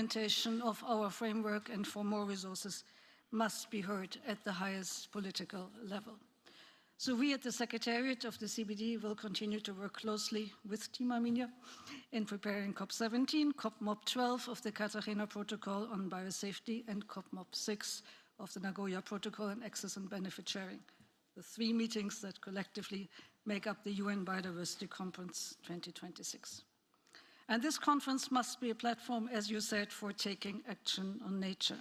implementation of our framework and for more resources must be heard at the highest political level. So we at the Secretariat of the CBD will continue to work closely with Team Armenia in preparing COP-17, COP-12 of the Cartagena Protocol on Biosafety, and COP-6 of the Nagoya Protocol on Access and Benefit Sharing, the 3 meetings that collectively make up the UN Biodiversity Conference 2026. And this conference must be a platform, as you said, for taking action on nature.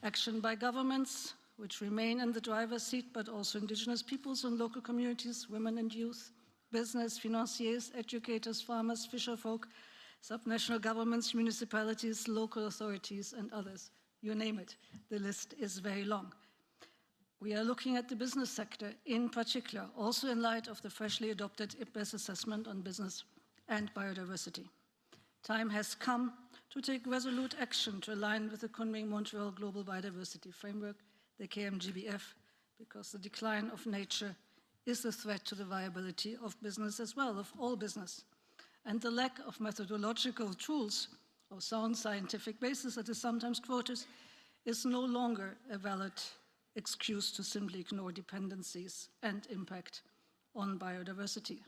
Action by governments, which remain in the driver's seat, but also indigenous peoples and local communities, women and youth, business, financiers, educators, farmers, fisherfolk, subnational governments, municipalities, local authorities, and others. You name it, the list is very long. We are looking at the business sector in particular, also in light of the freshly adopted IPBES assessment on business and biodiversity. Time has come to take resolute action to align with the Kunming-Montreal Global Biodiversity Framework, the KMGBF, because the decline of nature is a threat to the viability of business as well, of all business. And the lack of methodological tools or sound scientific basis that is sometimes quoted is no longer a valid excuse to simply ignore dependencies and impact on biodiversity.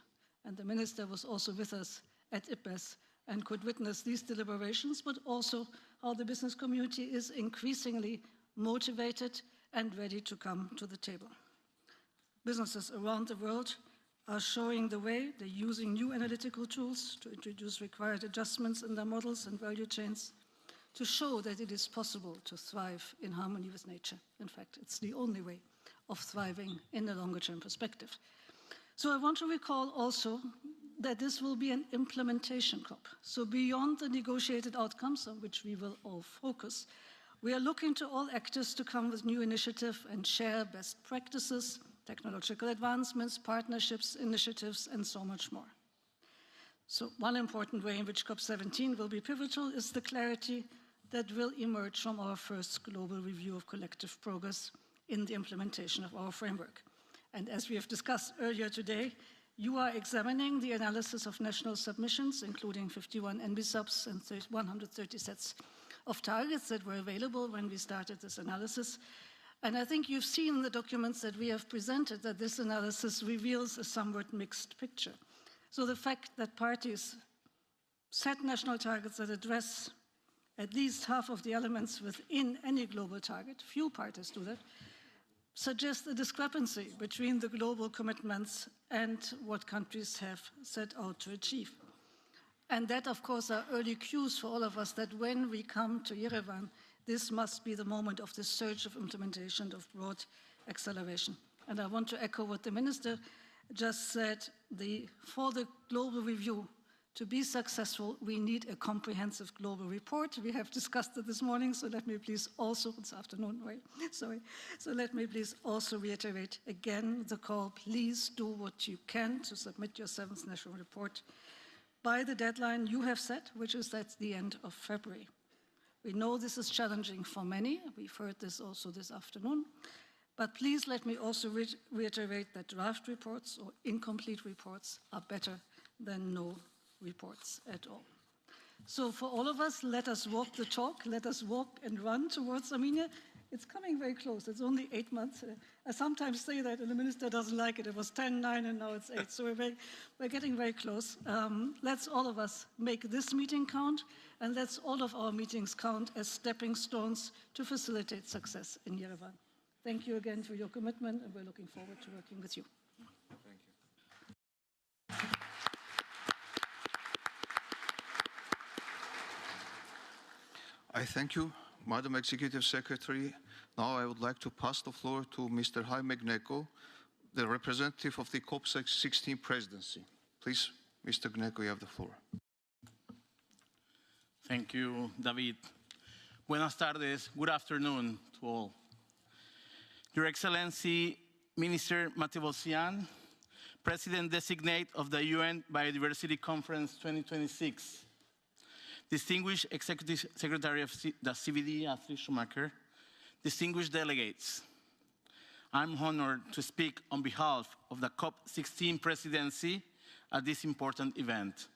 And the minister was also with us at IPBES and could witness these deliberations, but also how the business community is increasingly motivated and ready to come to the table. Businesses around the world are showing the way. They're using new analytical tools to introduce required adjustments in their models and value chains to show that it is possible to thrive in harmony with nature. In fact, it's the only way of thriving in a longer-term perspective. So I want to recall also that this will be an implementation COP. So beyond the negotiated outcomes on which we will all focus, we are looking to all actors to come with new initiatives and share best practices, technological advancements, partnerships, initiatives, and so much more. So one important way in which COP-17 will be pivotal is the clarity that will emerge from our first global review of collective progress in the implementation of our framework. And as we have discussed earlier today, you are examining the analysis of national submissions, including 51 NBSUBs and 130 sets of targets that were available when we started this analysis. And I think you've seen in the documents that we have presented that this analysis reveals a somewhat mixed picture. So the fact that parties set national targets that address at least half of the elements within any global target, few parties do that, suggests a discrepancy between the global commitments and what countries have set out to achieve. And that, of course, are early cues for all of us that when we come to Yerevan, this must be the moment of the surge of implementation, of broad acceleration. And I want to echo what the minister just said. For the global review to be successful, we need a comprehensive global report. We have discussed it this morning, so let me please also, this afternoon, right? Sorry. So let me please also reiterate again the call, please do what you can to submit your 7th national report by the deadline you have set, which is at the end of February. We know this is challenging for many. We've heard this also this afternoon. But please let me also reiterate that draft reports or incomplete reports are better than no reports at all. So for all of us, let us walk the talk. Let us walk and run towards Armenia. It's coming very close. It's only 8 months. I sometimes say that, and the minister doesn't like it. It was 10, 9, and now it's 8. So we're getting very close. Let's all of us make this meeting count, and let's all of our meetings count as stepping stones to facilitate success in Yerevan. Thank you again for your commitment, and we're looking forward to working with you. Thank you. I thank you, Madam Executive Secretary. Now I would like to pass the floor to Mr. Jaime Gnecco, the representative of the COP-16 presidency. Please, Mr. Gnecco, you have the floor. Thank you, David. Buenas tardes, good afternoon to all. Your Excellency, Minister Matevosyan, President-designate of the UN Biodiversity Conference 2026, distinguished Executive Secretary of the CBD, Astrid Schumacher, distinguished delegates, I'm honored to speak on behalf of the COP-16 presidency at this important event.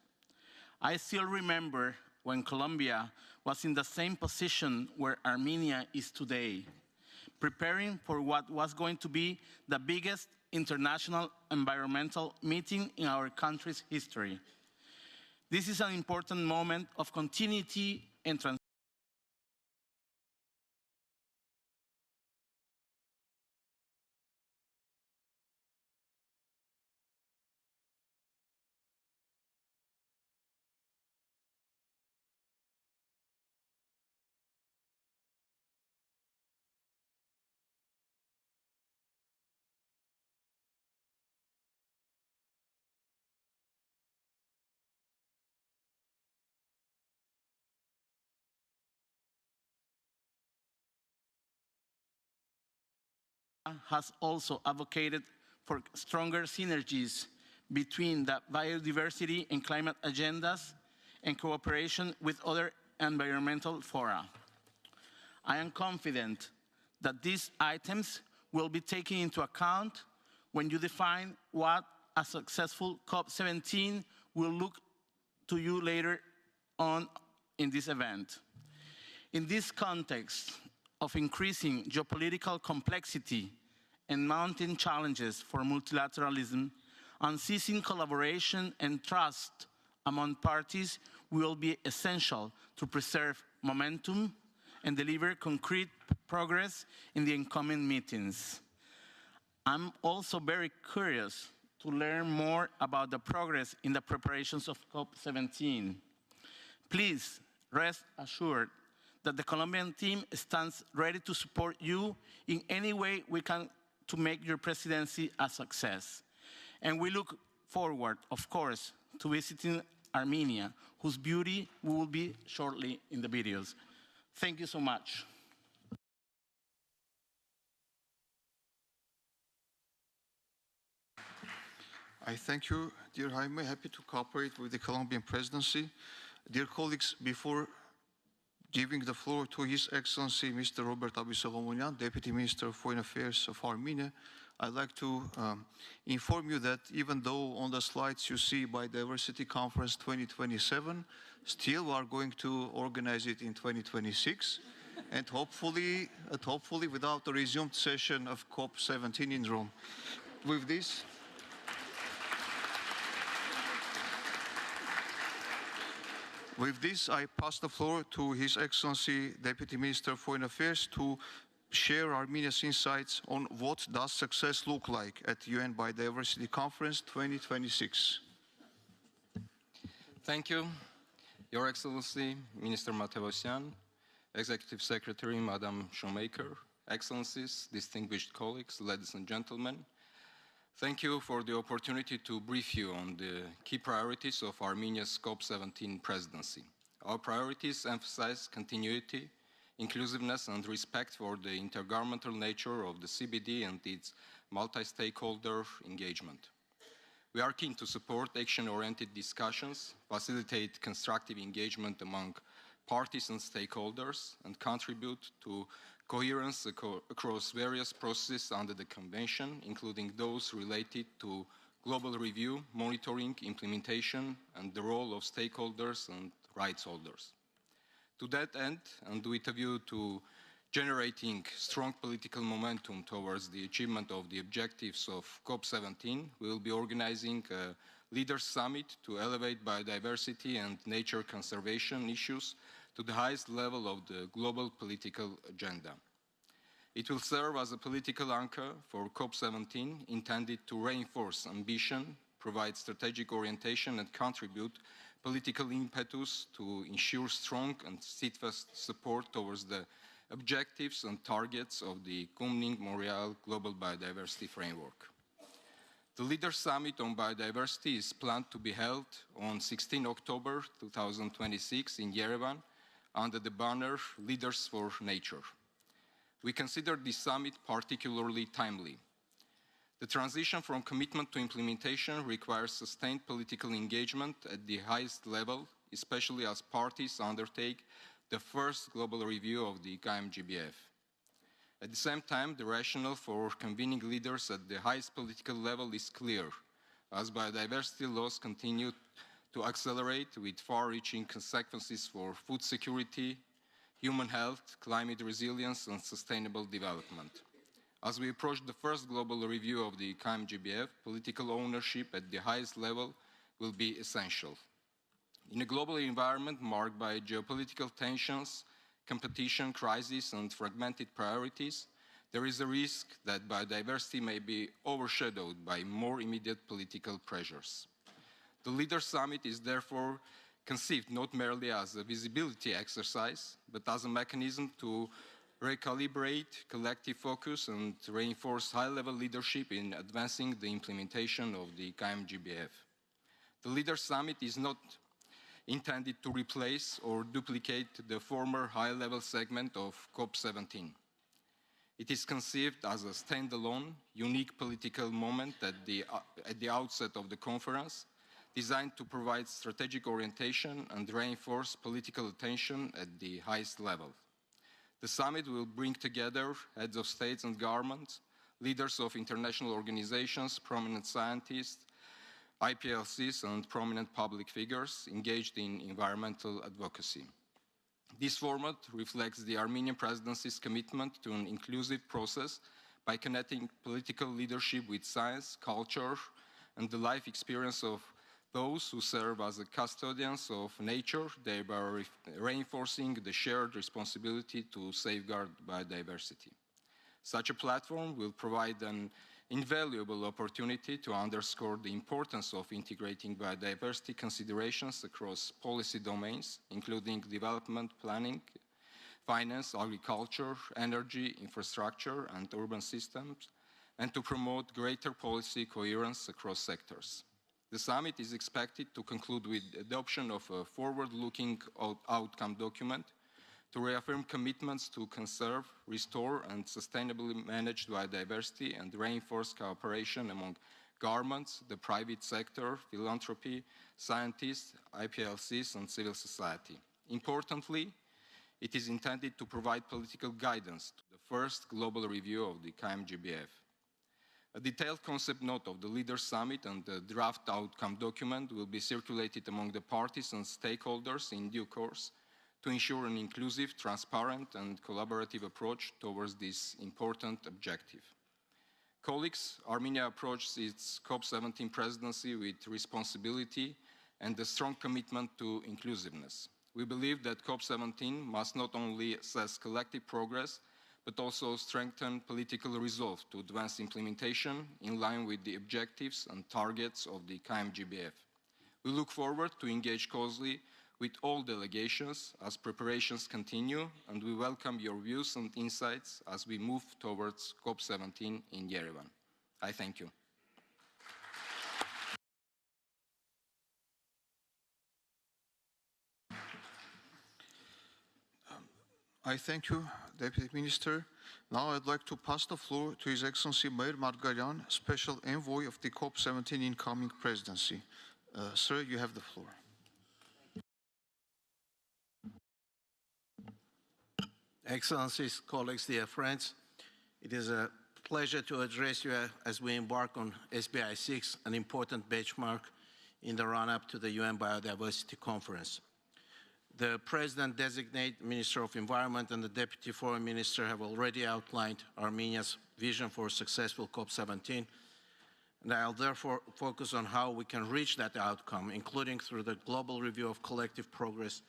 I still remember when Colombia was in the same position where Armenia is today, preparing for what was going to be the biggest international environmental meeting in our country's history. This is an important moment of continuity and transformation. Has also advocated for stronger synergies between the biodiversity and climate agendas and cooperation with other environmental fora. I am confident that these items will be taken into account when you define what a successful COP-17 will look to you later on in this event. In this context of increasing geopolitical complexity and mounting challenges for multilateralism, unceasing collaboration and trust among parties will be essential to preserve momentum and deliver concrete progress in the incoming meetings. I'm also very curious to learn more about the progress in the preparations of COP-17. Please rest assured that the Colombian team stands ready to support you in any way we can to make your presidency a success. And we look forward, of course, to visiting Armenia, whose beauty we will be shortly in the videos. Thank you so much. I thank you, dear Jaime. Happy to cooperate with the Colombian presidency. Dear colleagues, before giving the floor to His Excellency Mr. Robert Abisogomonian, Deputy Minister of Foreign Affairs of Armenia, I'd like to inform you that even though on the slides you see Biodiversity Conference 2027, still we are going to organize it in 2026, and hopefully without a resumed session of COP-17 in Rome. With this, I pass the floor to His Excellency Deputy Minister of Foreign Affairs to share Armenia's insights on what does success look like at UN Biodiversity Conference 2026. Thank you, Your Excellency, Minister Matevosyan, Executive Secretary, Madam Shoemaker, Excellencies, distinguished colleagues, ladies and gentlemen. Thank you for the opportunity to brief you on the key priorities of Armenia's COP-17 presidency. Our priorities emphasize continuity, inclusiveness, and respect for the intergovernmental nature of the CBD and its multi-stakeholder engagement. We are keen to support action-oriented discussions, facilitate constructive engagement among parties and stakeholders, and contribute to coherence across various processes under the Convention, including those related to global review, monitoring, implementation, and the role of stakeholders and rights holders. To that end, and with a view to generating strong political momentum towards the achievement of the objectives of COP-17, we will be organizing a Leaders' Summit to elevate biodiversity and nature conservation issues to the highest level of the global political agenda. It will serve as a political anchor for COP-17, intended to reinforce ambition, provide strategic orientation, and contribute political impetus to ensure strong and steadfast support towards the objectives and targets of the Kunming-Montreal Global Biodiversity Framework. The Leaders' Summit on Biodiversity is planned to be held on 16 October 2026 in Yerevan, under the banner Leaders for Nature. We consider this summit particularly timely. The transition from commitment to implementation requires sustained political engagement at the highest level, especially as parties undertake the first global review of the KMGBF. At the same time, the rationale for convening leaders at the highest political level is clear, as biodiversity loss continues to accelerate with far-reaching consequences for food security, human health, climate resilience, and sustainable development. As we approach the first global review of the COP-17, political ownership at the highest level will be essential. In a global environment marked by geopolitical tensions, competition, crisis, and fragmented priorities, there is a risk that biodiversity may be overshadowed by more immediate political pressures. The Leaders' Summit is therefore conceived not merely as a visibility exercise, but as a mechanism to recalibrate collective focus and reinforce high-level leadership in advancing the implementation of the COP-17. The Leaders' Summit is not intended to replace or duplicate the former high-level segment of COP-17. It is conceived as a standalone, unique political moment at the outset of the conference, designed to provide strategic orientation and reinforce political attention at the highest level. The summit will bring together heads of states and governments, leaders of international organizations, prominent scientists, IPLCs, and prominent public figures engaged in environmental advocacy. This format reflects the Armenian presidency's commitment to an inclusive process by connecting political leadership with science, culture, and the life experience of those who serve as the custodians of nature, thereby reinforcing the shared responsibility to safeguard biodiversity. Such a platform will provide an invaluable opportunity to underscore the importance of integrating biodiversity considerations across policy domains, including development planning, finance, agriculture, energy, infrastructure, and urban systems, and to promote greater policy coherence across sectors. The summit is expected to conclude with the adoption of a forward-looking outcome document to reaffirm commitments to conserve, restore, and sustainably manage biodiversity and reinforce cooperation among governments, the private sector, philanthropy, scientists, IPLCs, and civil society. Importantly, it is intended to provide political guidance to the first global review of the COP-17. A detailed concept note of the Leaders' Summit and the draft outcome document will be circulated among the parties and stakeholders in due course to ensure an inclusive, transparent, and collaborative approach towards this important objective. Colleagues, Armenia approaches its COP-17 presidency with responsibility and a strong commitment to inclusiveness. We believe that COP-17 must not only assess collective progress, but also strengthen political resolve to advance implementation in line with the objectives and targets of the COP-17. We look forward to engage closely with all delegations as preparations continue, and we welcome your views and insights as we move towards COP-17 in Yerevan. I thank you. I thank you, Deputy Minister. Now I'd like to pass the floor to His Excellency Meir Margaryan, Special Envoy of the COP-17 incoming presidency. Sir, you have the floor. Excellencies, colleagues, dear friends, it is a pleasure to address you as we embark on SBI 6, an important benchmark in the run-up to the UN Biodiversity Conference. The President-designate Minister of Environment and the Deputy Foreign Minister have already outlined Armenia's vision for a successful COP-17, and I'll therefore focus on how we can reach that outcome, including through the global review of collective progress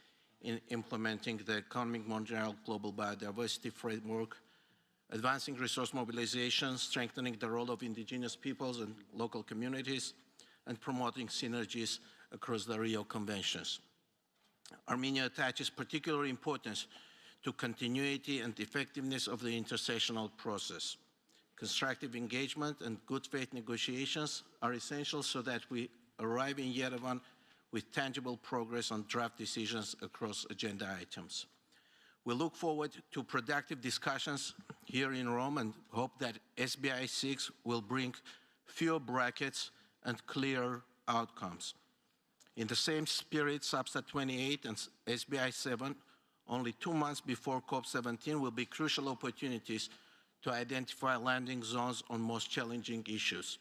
in implementing the Economic Mondial Global Biodiversity Framework, advancing resource mobilization, strengthening the role of indigenous peoples and local communities, and promoting synergies across the Rio Conventions. Armenia attaches particular importance to continuity and effectiveness of the intersessional process. Constructive engagement and good faith negotiations are essential so that we arrive in Yerevan with tangible progress on draft decisions across agenda items. We look forward to productive discussions here in Rome and hope that SBI 6 will bring fewer brackets and clearer outcomes. In the same spirit, SABSA 28 and SBI 7, only 2 months before COP-17, will be crucial opportunities to identify landing zones on most challenging issues.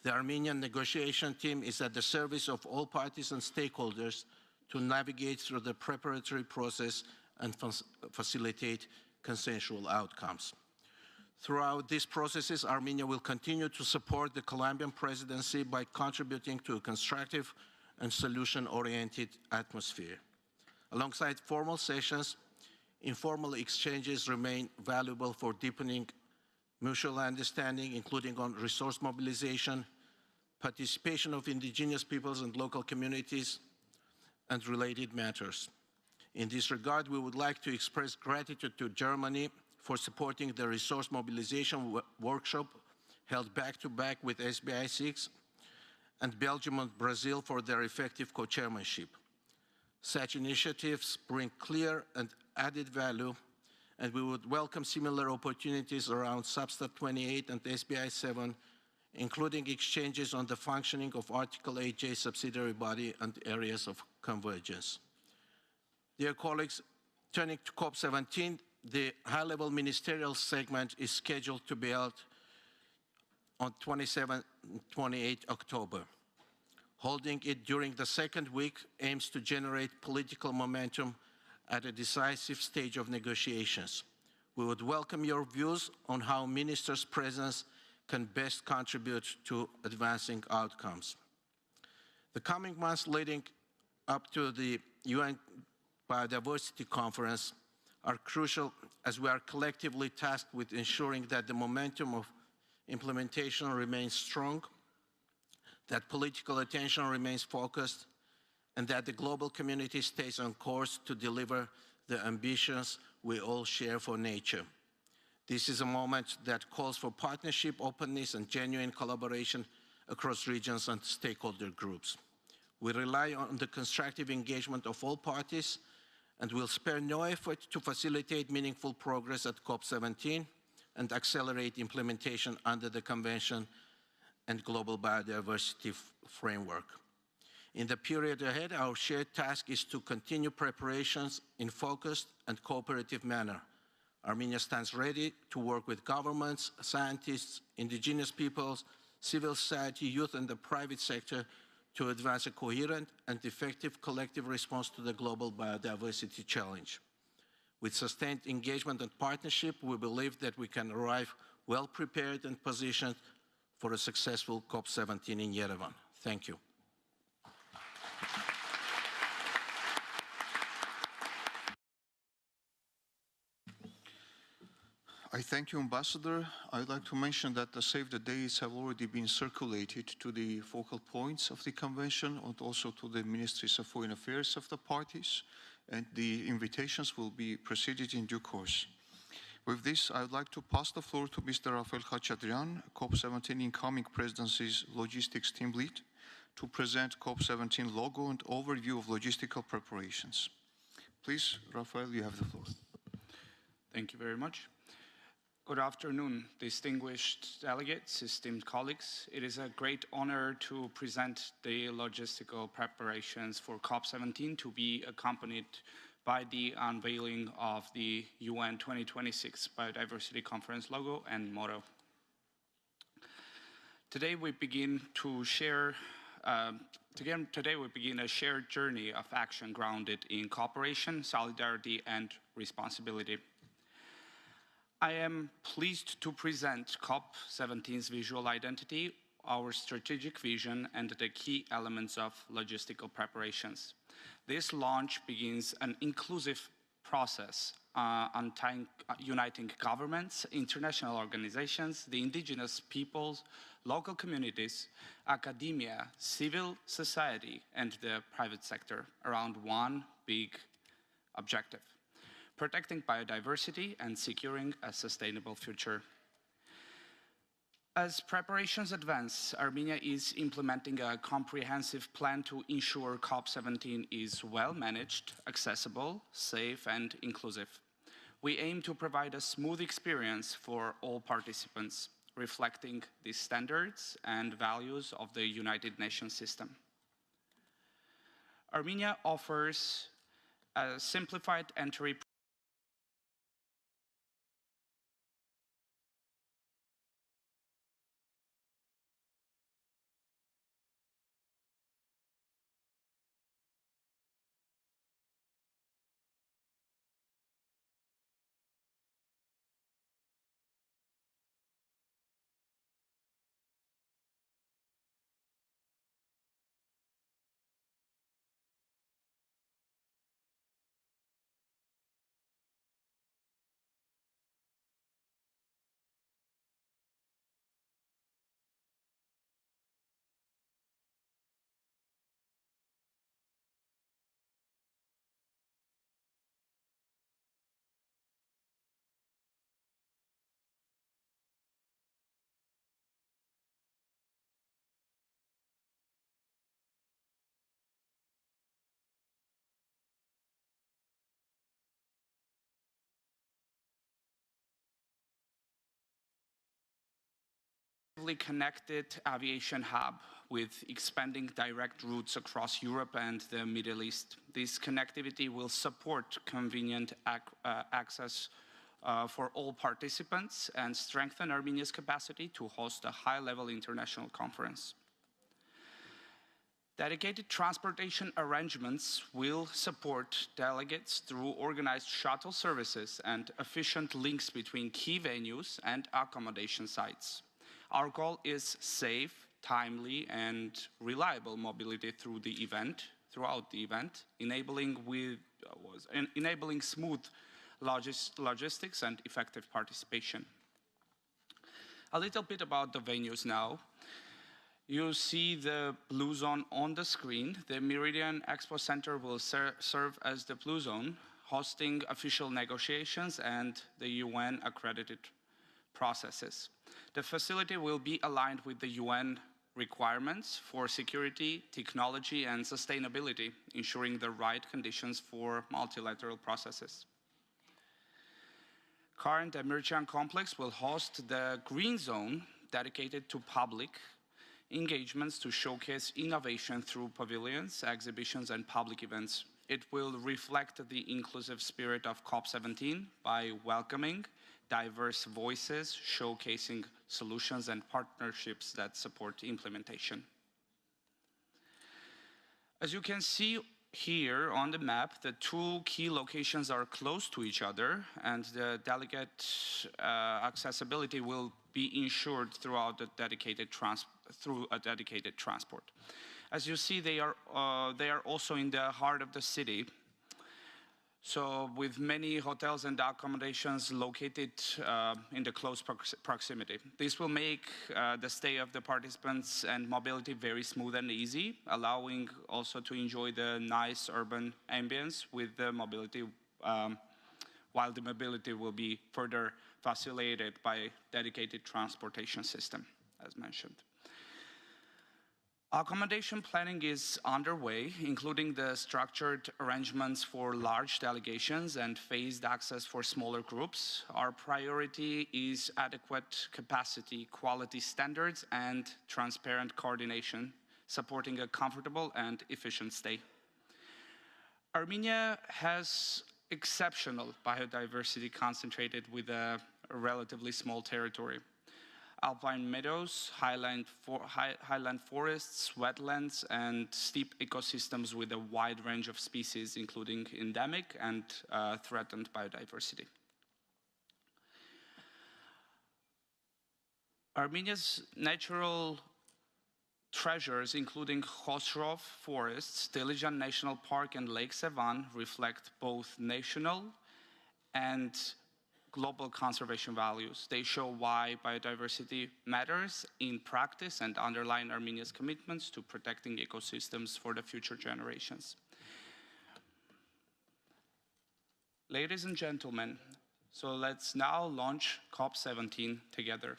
The Armenian negotiation team is at the service of all parties and stakeholders to navigate through the preparatory process and facilitate consensual outcomes. Throughout these processes, Armenia will continue to support the Colombian presidency by contributing to a constructive and solution-oriented atmosphere. Alongside formal sessions, informal exchanges remain valuable for deepening mutual understanding, including on resource mobilization, participation of indigenous peoples and local communities, and related matters. In this regard, we would like to express gratitude to Germany for supporting the resource mobilization workshop held back-to-back with SBI6, and Belgium and Brazil for their effective co-chairmanship. Such initiatives bring clear and added value, and we would welcome similar opportunities around Substat 28 and SBI7, including exchanges on the functioning of Article 8J subsidiary body and areas of convergence. Dear colleagues, turning to COP-17, the high-level ministerial segment is scheduled to be held on 27 and 28 October. Holding it during the second week aims to generate political momentum at a decisive stage of negotiations. We would welcome your views on how ministers' presence can best contribute to advancing outcomes. The coming months leading up to the UN Biodiversity Conference are crucial as we are collectively tasked with ensuring that the momentum of implementation remains strong, that political attention remains focused, and that the global community stays on course to deliver the ambitions we all share for nature. This is a moment that calls for partnership, openness, and genuine collaboration across regions and stakeholder groups. We rely on the constructive engagement of all parties and will spare no effort to facilitate meaningful progress at COP-17 and accelerate implementation under the Convention and Global Biodiversity Framework. In the period ahead, our shared task is to continue preparations in focused and cooperative manner. Armenia stands ready to work with governments, scientists, indigenous peoples, civil society, youth, and the private sector to advance a coherent and effective collective response to the global biodiversity challenge. With sustained engagement and partnership, we believe that we can arrive well prepared and positioned for a successful COP-17 in Yerevan. Thank you. I thank you, Ambassador. I'd like to mention that the save the dates have already been circulated to the focal points of the convention and also to the ministries of foreign affairs of the parties, and the invitations will be proceeded in due course. With this, I would like to pass the floor to Mr. Rafael Khachaturian, COP-17 incoming presidency's logistics team lead, to present COP-17 logo and overview of logistical preparations. Please, Rafael, you have the floor. Thank you very much. Good afternoon, distinguished delegates, esteemed colleagues. It is a great honor to present the logistical preparations for COP-17 to be accompanied by the unveiling of the UN 2026 Biodiversity Conference logo and motto. Today we begin a shared journey of action grounded in cooperation, solidarity, and responsibility. I am pleased to present COP-17's visual identity, our strategic vision, and the key elements of logistical preparations. This launch begins an inclusive process uniting governments, international organizations, the indigenous peoples, local communities, academia, civil society, and the private sector around one big objective: protecting biodiversity and securing a sustainable future. As preparations advance, Armenia is implementing a comprehensive plan to ensure COP-17 is well managed, accessible, safe, and inclusive. We aim to provide a smooth experience for all participants, reflecting the standards and values of the United Nations system. Armenia offers a simplified entry progressively connected aviation hub with expanding direct routes across Europe and the Middle East. This connectivity will support convenient access for all participants and strengthen Armenia's capacity to host a high-level international conference. Dedicated transportation arrangements will support delegates through organized shuttle services and efficient links between key venues and accommodation sites. Our goal is safe, timely, and reliable mobility throughout the event, enabling smooth logistics and effective participation. A little bit about the venues now. You see the blue zone on the screen. The Meridian Expo Center will serve as the blue zone, hosting official negotiations and the UN accredited processes. The facility will be aligned with the UN requirements for security, technology, and sustainability, ensuring the right conditions for multilateral processes. Current Emirjan complex will host the green zone dedicated to public engagements to showcase innovation through pavilions, exhibitions, and public events. It will reflect the inclusive spirit of COP-17 by welcoming diverse voices, showcasing solutions and partnerships that support implementation. As you can see here on the map, the two key locations are close to each other, and the delegate accessibility will be ensured throughout the through a dedicated transport. As you see, they are also in the heart of the city, so with many hotels and accommodations located in the close proximity. This will make the stay of the participants and mobility very smooth and easy, allowing also to enjoy the nice urban ambience with the mobility, while the mobility will be further facilitated by dedicated transportation system, as mentioned. Accommodation planning is underway, including the structured arrangements for large delegations and phased access for smaller groups. Our priority is adequate capacity, quality standards, and transparent coordination, supporting a comfortable and efficient stay. Armenia has exceptional biodiversity concentrated with a relatively small territory. Alpine meadows, highland forests, wetlands, and steep ecosystems with a wide range of species, including endemic and threatened biodiversity. Armenia's natural treasures, including Khosrov forests, Dilijan National Park, and Lake Sevan, reflect both national and global conservation values. They show why biodiversity matters in practice and underline Armenia's commitments to protecting ecosystems for the future generations. Ladies and gentlemen, so let's now launch COP-17 together.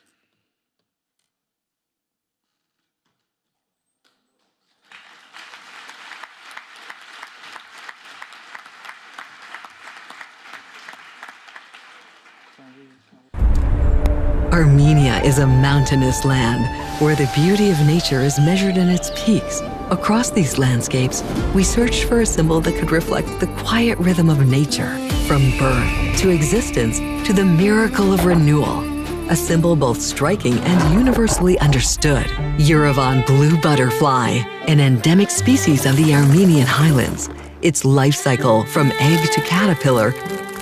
Armenia is a mountainous land where the beauty of nature is measured in its peaks. Across these landscapes, we searched for a symbol that could reflect the quiet rhythm of nature, from birth to existence to the miracle of renewal. A symbol both striking and universally understood. Yerevan blue butterfly, an endemic species of the Armenian highlands. Its life cycle, from egg to caterpillar,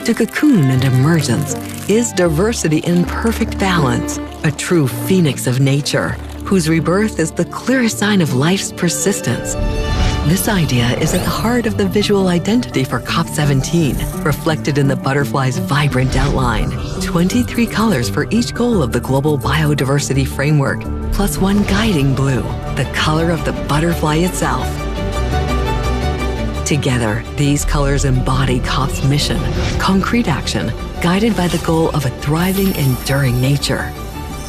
to cocoon and emergence, is diversity in perfect balance, a true phoenix of nature, whose rebirth is the clearest sign of life's persistence. This idea is at the heart of the visual identity for COP-17, reflected in the butterfly's vibrant outline. 23 colors for each goal of the Global Biodiversity Framework, plus one guiding blue, the color of the butterfly itself. Together, these colors embody COP's mission, concrete action, guided by the goal of a thriving, enduring nature.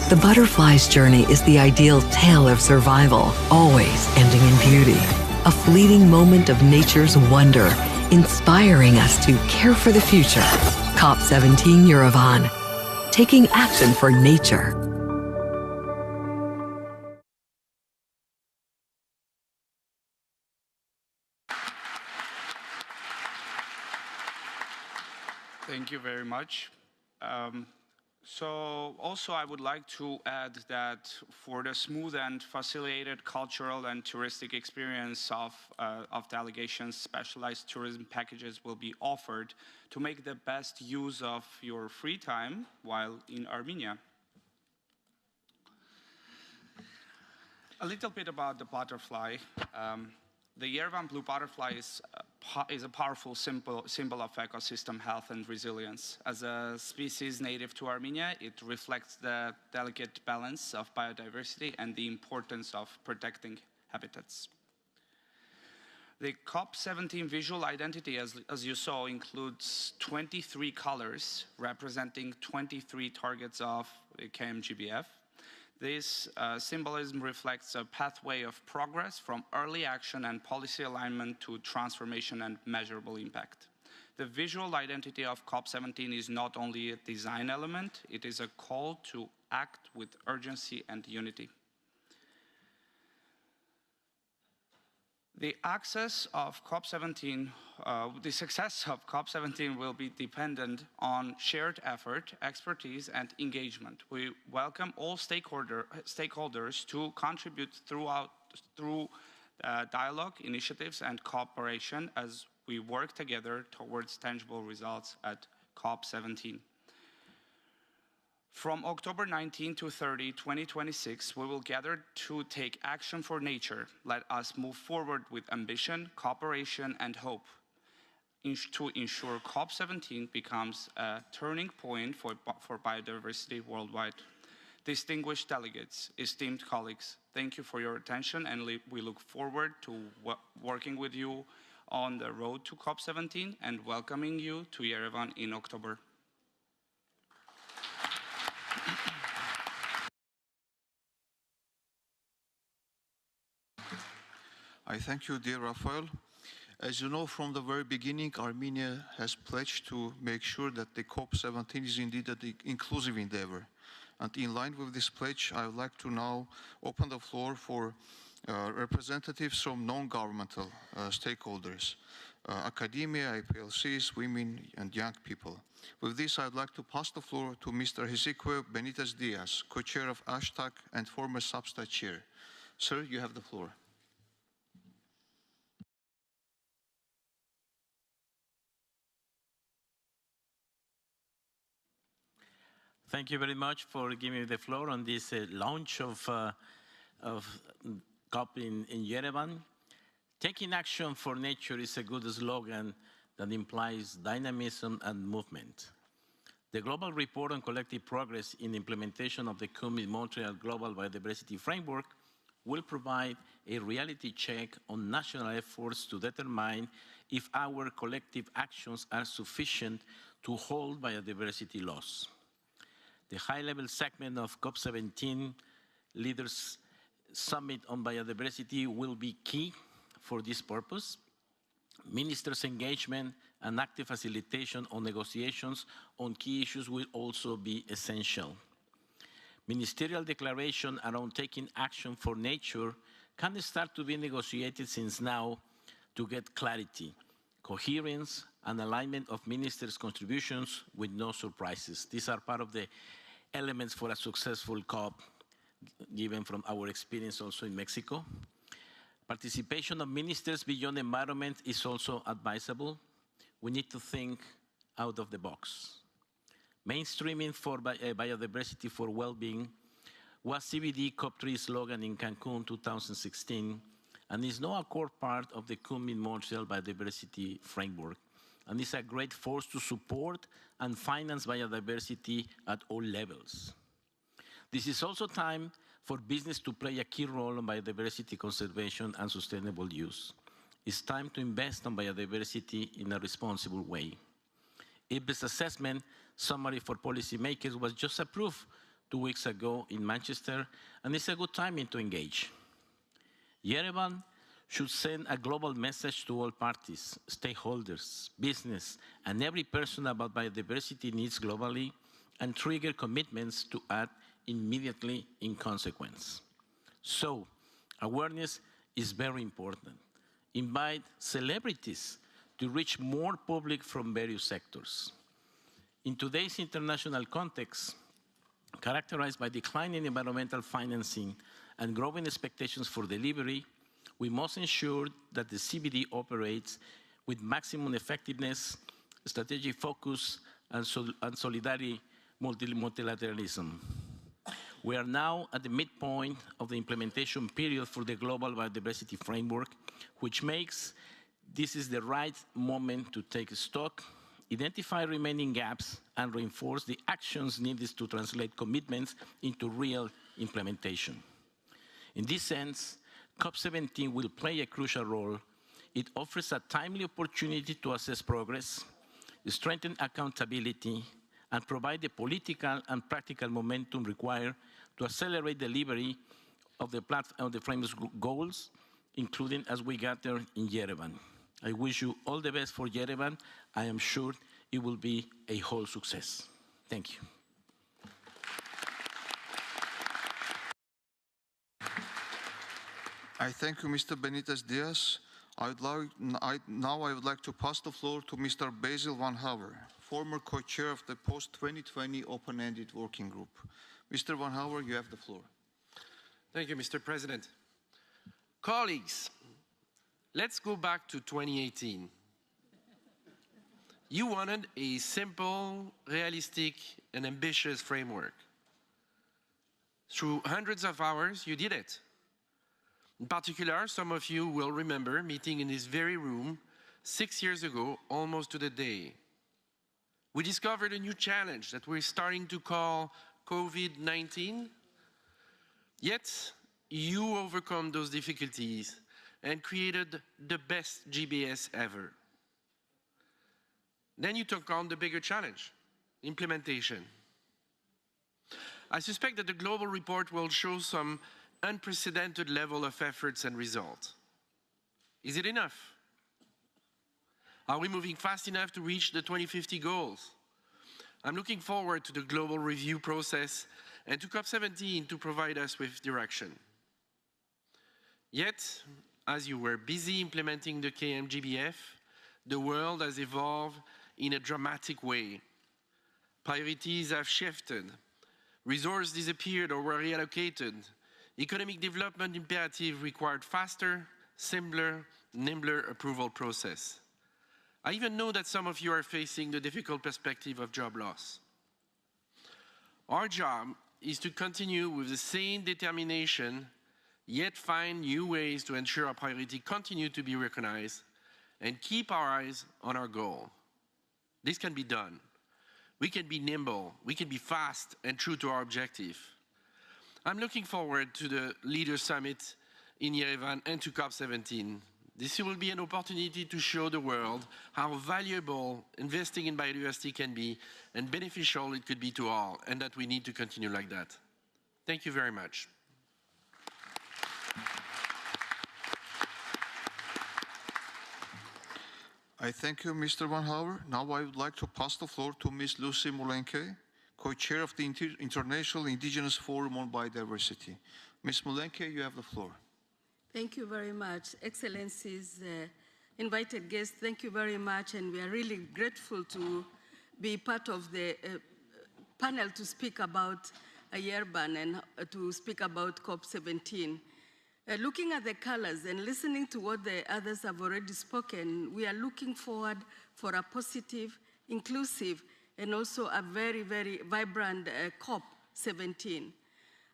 The butterfly's journey is the ideal tale of survival, always ending in beauty. A fleeting moment of nature's wonder, inspiring us to care for the future. COP-17 Yerevan, taking action for nature. Thank you very much. So also I would like to add that for the smooth and facilitated cultural and touristic experience of delegations, specialized tourism packages will be offered to make the best use of your free time while in Armenia. A little bit about the butterfly. The Yerevan blue butterfly is a powerful symbol of ecosystem health and resilience. As a species native to Armenia, it reflects the delicate balance of biodiversity and the importance of protecting habitats. The COP-17 visual identity, as you saw, includes 23 colors representing 23 targets of the KMGBF. This symbolism reflects a pathway of progress from early action and policy alignment to transformation and measurable impact. The visual identity of COP17 is not only a design element, it is a call to act with urgency and unity. The success of COP17 will be dependent on shared effort, expertise, and engagement. We welcome all stakeholders to contribute through dialogue, initiatives, and cooperation as we work together towards tangible results at COP17. From October 19 to 30, 2026, we will gather to take action for nature. Let us move forward with ambition, cooperation, and hope to ensure COP17 becomes a turning point for biodiversity worldwide. Distinguished delegates, esteemed colleagues, thank you for your attention, and we look forward to working with you on the road to COP17 and welcoming you to Yerevan in October. I thank you, dear Rafael. As you know, from the very beginning, Armenia has pledged to make sure that the COP17 is indeed an inclusive endeavor. And in line with this pledge, I would like to now open the floor for representatives from non-governmental stakeholders, academia, IPLCs, women, and young people. With this, I'd like to pass the floor to Mr. Hesikwe Benitez-Diaz, co-chair of Hashtag and former Substat chair. Sir, you have the floor. Thank you very much for giving me the floor on this launch of COP in Yerevan. Taking action for nature is a good slogan that implies dynamism and movement. The Global Report on Collective Progress in Implementation of the Montreal Global Biodiversity Framework will provide a reality check on national efforts to determine if our collective actions are sufficient to hold biodiversity loss. The high-level segment of COP17 Leaders Summit on Biodiversity will be key for this purpose. Ministers' engagement and active facilitation on negotiations on key issues will also be essential. Ministerial declaration around taking action for nature can start to be negotiated since now to get clarity, coherence, and alignment of ministers' contributions with no surprises. These are part of the elements for a successful COP, given from our experience also in Mexico. Participation of ministers beyond environment is also advisable. We need to think out of the box. Mainstreaming for biodiversity for well-being was CBD COP3 slogan in Cancun 2016 and is now a core part of the Montreal Biodiversity Framework, and is a great force to support and finance biodiversity at all levels. This is also time for business to play a key role in biodiversity conservation and sustainable use. It's time to invest in biodiversity in a responsible way. IPBES assessment summary for policymakers was just approved 2 weeks ago in Manchester, and it's a good timing to engage. Yerevan should send a global message to all parties, stakeholders, business, and every person about biodiversity needs globally, and trigger commitments to act immediately in consequence. So, awareness is very important. Invite celebrities to reach more public from various sectors. In today's international context, characterized by declining environmental financing and growing expectations for delivery, we must ensure that the CBD operates with maximum effectiveness, strategic focus, and solidarity multilateralism. We are now at the midpoint of the implementation period for the Global Biodiversity Framework, which makes this is the right moment to take stock, identify remaining gaps, and reinforce the actions needed to translate commitments into real implementation. In this sense, COP-17 will play a crucial role. It offers a timely opportunity to assess progress, strengthen accountability, and provide the political and practical momentum required to accelerate delivery of the framework's goals, including as we gather in Yerevan. I wish you all the best for Yerevan. I am sure it will be a whole success. Thank you. I thank you, Mr. Benitez Diaz. Now I would like to pass the floor to Mr. Basil van Houwer, former co-chair of the post-2020 open-ended working group. Mr. van Houwer, you have the floor. Thank you, Mr. President. Colleagues, let's go back to 2018. You wanted a simple, realistic, and ambitious framework. Through hundreds of hours, you did it. In particular, some of you will remember meeting in this very room 6 years ago, almost to the day. We discovered a new challenge that we're starting to call COVID-19. Yet, you overcome those difficulties and created the best GBS ever. Then you took on the bigger challenge, implementation. I suspect that the global report will show some unprecedented level of efforts and results. Is it enough? Are we moving fast enough to reach the 2050 goals? I'm looking forward to the global review process and to COP-17 to provide us with direction. Yet, as you were busy implementing the KMGBF, the world has evolved in a dramatic way. Priorities have shifted. Resources disappeared or were reallocated. Economic development imperative required faster, simpler, nimbler approval process. I even know that some of you are facing the difficult perspective of job loss. Our job is to continue with the same determination, yet find new ways to ensure our priority continue to be recognized and keep our eyes on our goal. This can be done. We can be nimble, we can be fast and true to our objective. I'm looking forward to the Leaders Summit in Yerevan and to COP-17. This will be an opportunity to show the world how valuable investing in biodiversity can be and beneficial it could be to all, and that we need to continue like that. Thank you very much. I thank you, Mr. van Houwer. Now I would like to pass the floor to Ms. Lucy Mulenke, co-chair of the International Indigenous Forum on Biodiversity. Ms. Mulenke, you have the floor. Thank you very much. Excellencies, invited guests, thank you very much, and we are really grateful to be part of the panel to speak about Yerevan and to speak about COP-17. Looking at the colors and listening to what the others have already spoken, we are looking forward for a positive, inclusive, and also a very, very vibrant COP-17.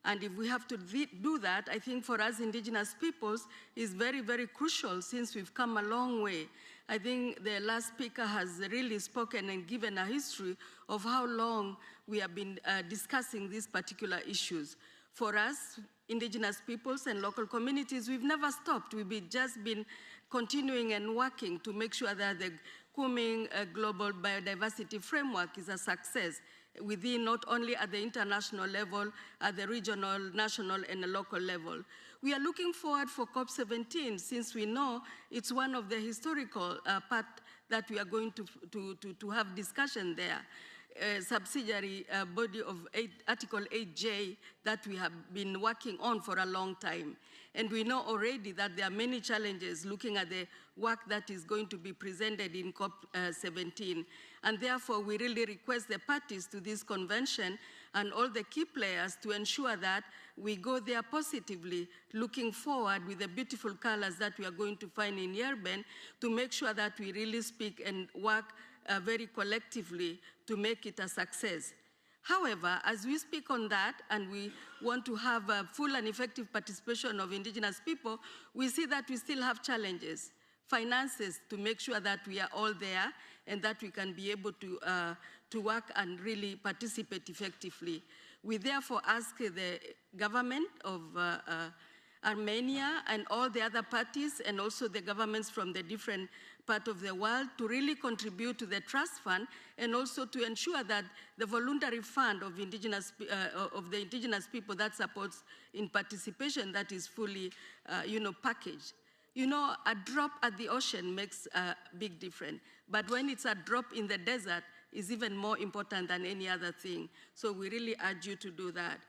And if we have to do that, I think for us indigenous peoples is very, very crucial since we've come a long way. I think the last speaker has really spoken and given a history of how long we have been discussing these particular issues. For us, indigenous peoples and local communities, we've never stopped. We've just been continuing and working to make sure that the Kunming Global Biodiversity Framework is a success within not only at the international level, at the regional, national, and the local level. We are looking forward for COP-17 since we know it's one of the historical part that we are going to have discussion there. Subsidiary body of Article 8J that we have been working on for a long time. And we know already that there are many challenges looking at the work that is going to be presented in COP-17. And therefore, we really request the parties to this convention and all the key players to ensure that we go there positively, looking forward with the beautiful colors that we are going to find in Yerevan, to make sure that we really speak and work very collectively to make it a success. However, as we speak on that and we want to have a full and effective participation of indigenous people, we see that we still have challenges, finances to make sure that we are all there and that we can be able to work and really participate effectively. We therefore ask the government of Armenia and all the other parties and also the governments from the different part of the world to really contribute to the trust fund and also to ensure that the voluntary fund of the indigenous people that supports in participation that is fully packaged. You know, a drop at the ocean makes a big difference, but when it's a drop in the desert, is even more important than any other thing. So we really urge you to do that.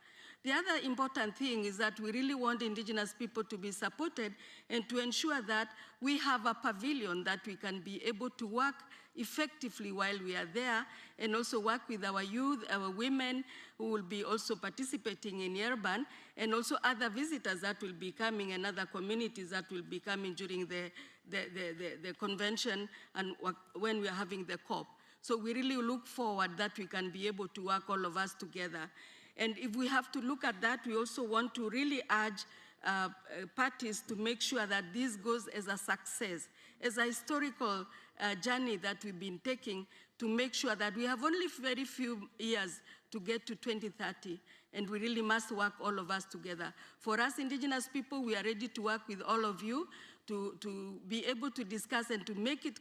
The other important thing is that we really want indigenous people to be supported and to ensure that we have a pavilion that we can be able to work effectively while we are there and also work with our youth, our women who will be also participating in Yerevan and also other visitors that will be coming and other communities that will be coming during the convention and when we are having the COP. So we really look forward that we can be able to work all of us together. And if we have to look at that, we also want to really urge parties to make sure that this goes as a success, as a historical journey that we've been taking to make sure that we have only very few years to get to 2030, and we really must work all of us together. For us indigenous people, we are ready to work with all of you to be able to discuss and to make it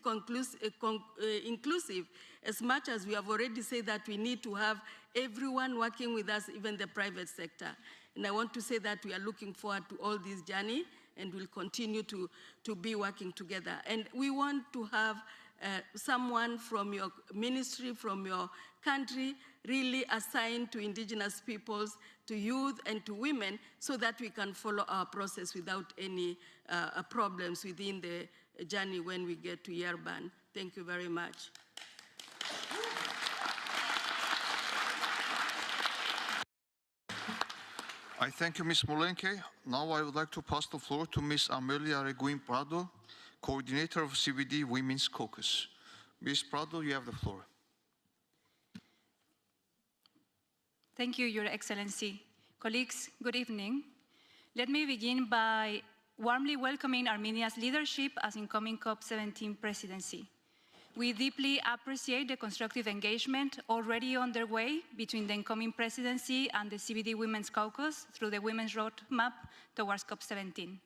inclusive, as much as we have already said that we need to have everyone working with us, even the private sector. And I want to say that we are looking forward to all this journey and will continue to be working together. And we want to have someone from your ministry, from your country, really assigned to indigenous peoples, to youth and to women, so that we can follow our process without any problems within the journey when we get to Yerevan. Thank you very much. I thank you, Ms. Molenke. Now I would like to pass the floor to Ms. Amelia Reguin Prado, Coordinator of CBD Women's Caucus. Ms. Prado, you have the floor. Thank you, Your Excellency. Colleagues, good evening. Let me begin by warmly welcoming Armenia's leadership as incoming COP-17 presidency. We deeply appreciate the constructive engagement already underway between the incoming presidency and the CBD Women's Caucus through the Women's Roadmap towards COP-17.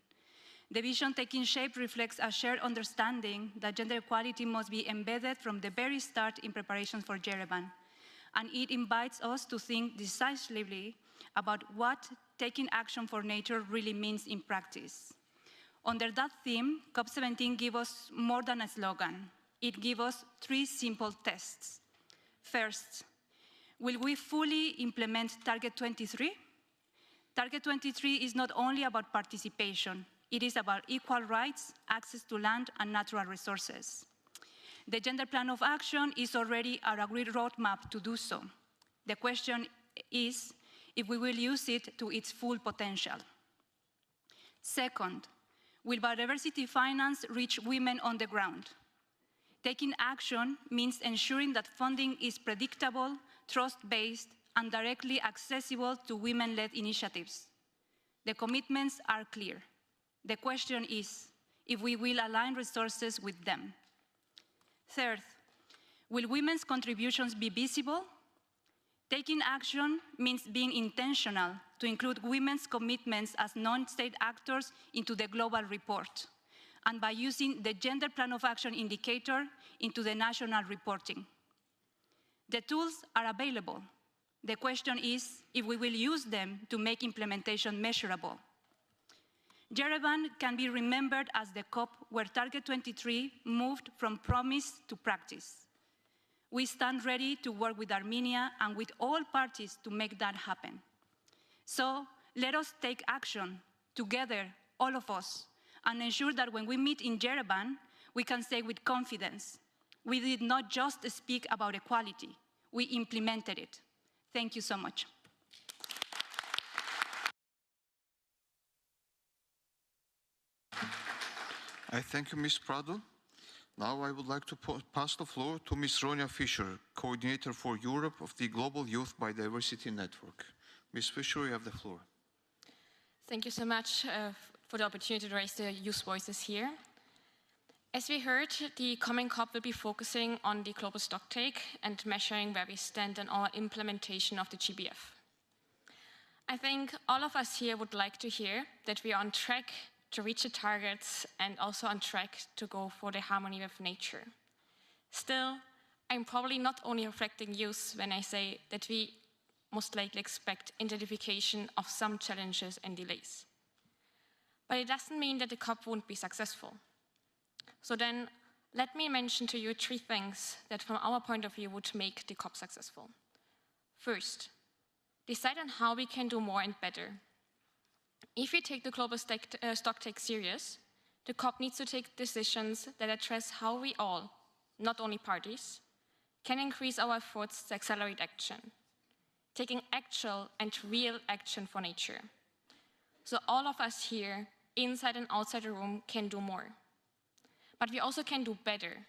The vision taking shape reflects a shared understanding that gender equality must be embedded from the very start in preparation for Yerevan, and it invites us to think decisively about what taking action for nature really means in practice. Under that theme, COP-17 gives us more than a slogan. It gives us 3 simple tests. First, will we fully implement Target 23? Target 23 is not only about participation, it is about equal rights, access to land and natural resources. The Gender Plan of Action is already our agreed roadmap to do so. The question is if we will use it to its full potential. Second, will biodiversity finance reach women on the ground? Taking action means ensuring that funding is predictable, trust-based, and directly accessible to women-led initiatives. The commitments are clear. The question is if we will align resources with them. Third, will women's contributions be visible? Taking action means being intentional to include women's commitments as non-state actors into the global report, and by using the Gender Plan of Action indicator into the national reporting. The tools are available. The question is if we will use them to make implementation measurable. Yerevan can be remembered as the COP where Target 23 moved from promise to practice. We stand ready to work with Armenia and with all parties to make that happen. So let us take action together, all of us, and ensure that when we meet in Yerevan, we can say with confidence, We did not just speak about equality, we implemented it. Thank you so much. I thank you, Ms. Prado. Now I would like to pass the floor to Ms. Ronja Fischer, Coordinator for Europe of the Global Youth Biodiversity Network. Ms. Fischer, you have the floor. Thank you so much for the opportunity to raise the youth voices here. As we heard, the coming COP will be focusing on the global stocktake and measuring where we stand in our implementation of the GBF. I think all of us here would like to hear that we are on track to reach the targets and also on track to go for the harmony with nature. Still, I'm probably not only reflecting youth when I say that we most likely expect identification of some challenges and delays. But it doesn't mean that the COP won't be successful. So then, let me mention to you 3 things that from our point of view would make the COP successful. First, decide on how we can do more and better. If we take the global stocktake serious, the COP needs to take decisions that address how we all, not only parties, can increase our efforts to accelerate action, taking actual and real action for nature. So all of us here, inside and outside the room, can do more. But we also can do better.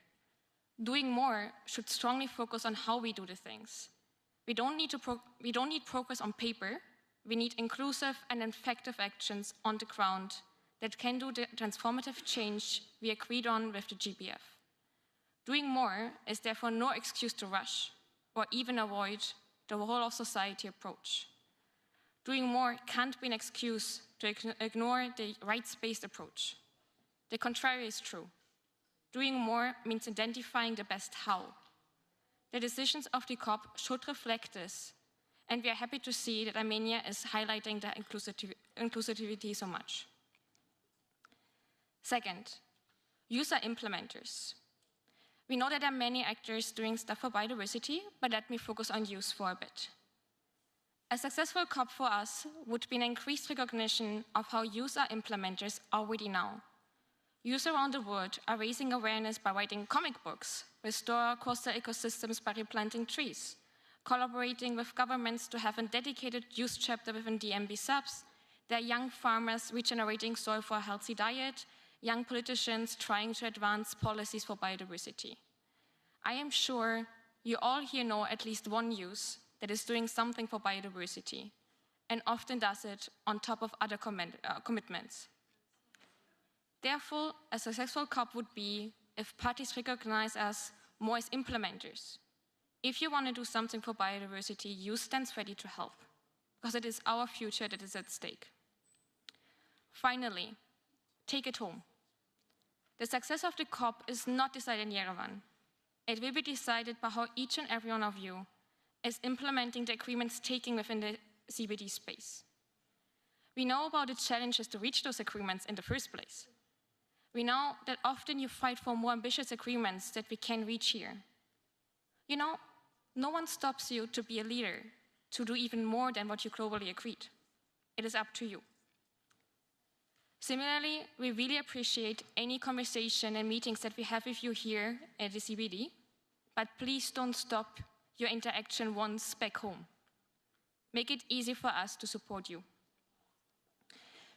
Doing more should strongly focus on how we do the things. We don't need progress on paper. We need inclusive and effective actions on the ground that can do the transformative change we agreed on with the GBF. Doing more is therefore no excuse to rush or even avoid the whole of society approach. Doing more can't be an excuse to ignore the rights-based approach. The contrary is true. Doing more means identifying the best how. The decisions of the COP should reflect this, and we are happy to see that Armenia is highlighting the inclusivity so much. Second, youth are implementers. We know that there are many actors doing stuff for biodiversity, but let me focus on youth for a bit. A successful COP for us would be an increased recognition of how youth are implementers already now. Youth around the world are raising awareness by writing comic books, restore coastal ecosystems by replanting trees, collaborating with governments to have a dedicated youth chapter within DMB subs. There are young farmers regenerating soil for a healthy diet, young politicians trying to advance policies for biodiversity. I am sure you all here know at least one youth that is doing something for biodiversity, and often does it on top of other commitments. Therefore, a successful COP would be if parties recognize us more as implementers. If you want to do something for biodiversity, youth stands ready to help, because it is our future that is at stake. Finally, take it home. The success of the COP is not decided in Yerevan. It will be decided by how each and every one of you is implementing the agreements taken within the CBD space. We know about the challenges to reach those agreements in the first place. We know that often you fight for more ambitious agreements that we can reach here. You know, no one stops you to be a leader, to do even more than what you globally agreed. It is up to you. Similarly, we really appreciate any conversation and meetings that we have with you here at the CBD, but please don't stop your interaction once back home. Make it easy for us to support you.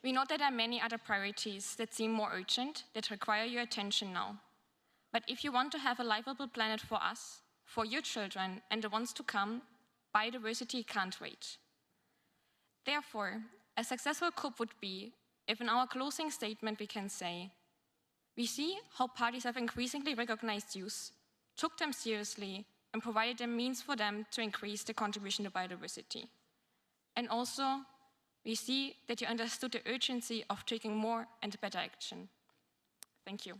We know that there are many other priorities that seem more urgent, that require your attention now. But if you want to have a livable planet for us, for your children, and the ones to come, biodiversity can't wait. Therefore, a successful COP would be if in our closing statement we can say, we see how parties have increasingly recognized youth, took them seriously, and provided them means for them to increase their contribution to biodiversity. And also, we see that you understood the urgency of taking more and better action. Thank you.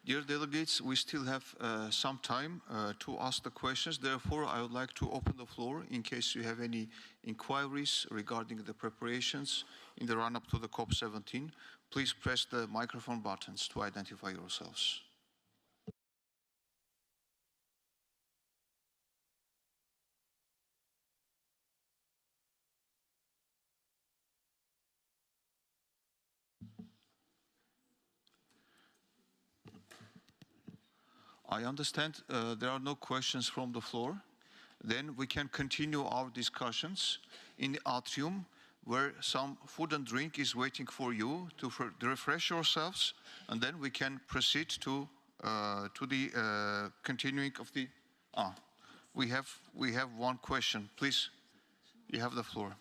Dear delegates, we still have some time to ask the questions. Therefore, I would like to open the floor in case you have any inquiries regarding the preparations in the run-up to the COP-17. Please press the microphone buttons to identify yourselves. I understand there are no questions from the floor. Then we can continue our discussions in the atrium, where some food and drink is waiting for you to refresh yourselves, and then we can proceed to the continuing of the. We have one question. Please, you have the floor.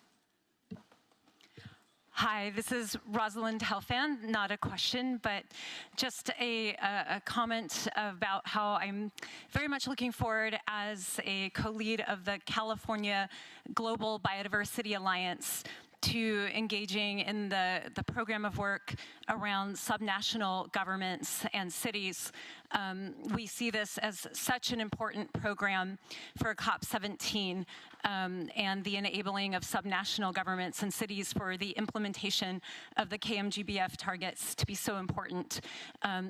Hi, this is Rosalind Helfand, not a question, but just a comment about how I'm very much looking forward as a co-lead of the California Global Biodiversity Alliance to engaging in the program of work around subnational governments and cities. We see this as such an important program for COP-17 and the enabling of subnational governments and cities for the implementation of the KMGBF targets to be so important.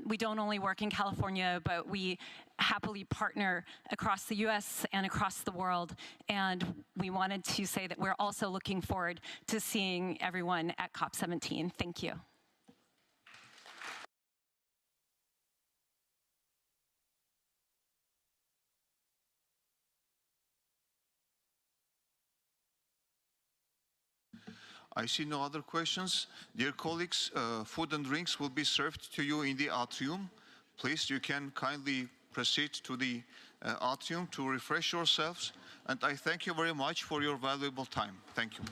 We don't only work in California, but we happily partner across the US and across the world. And we wanted to say that we're also looking forward to seeing everyone at COP-17. Thank you. I see no other questions. Dear colleagues, food and drinks will be served to you in the atrium. Please, you can kindly proceed to the atrium to refresh yourselves. And I thank you very much for your valuable time. Thank you.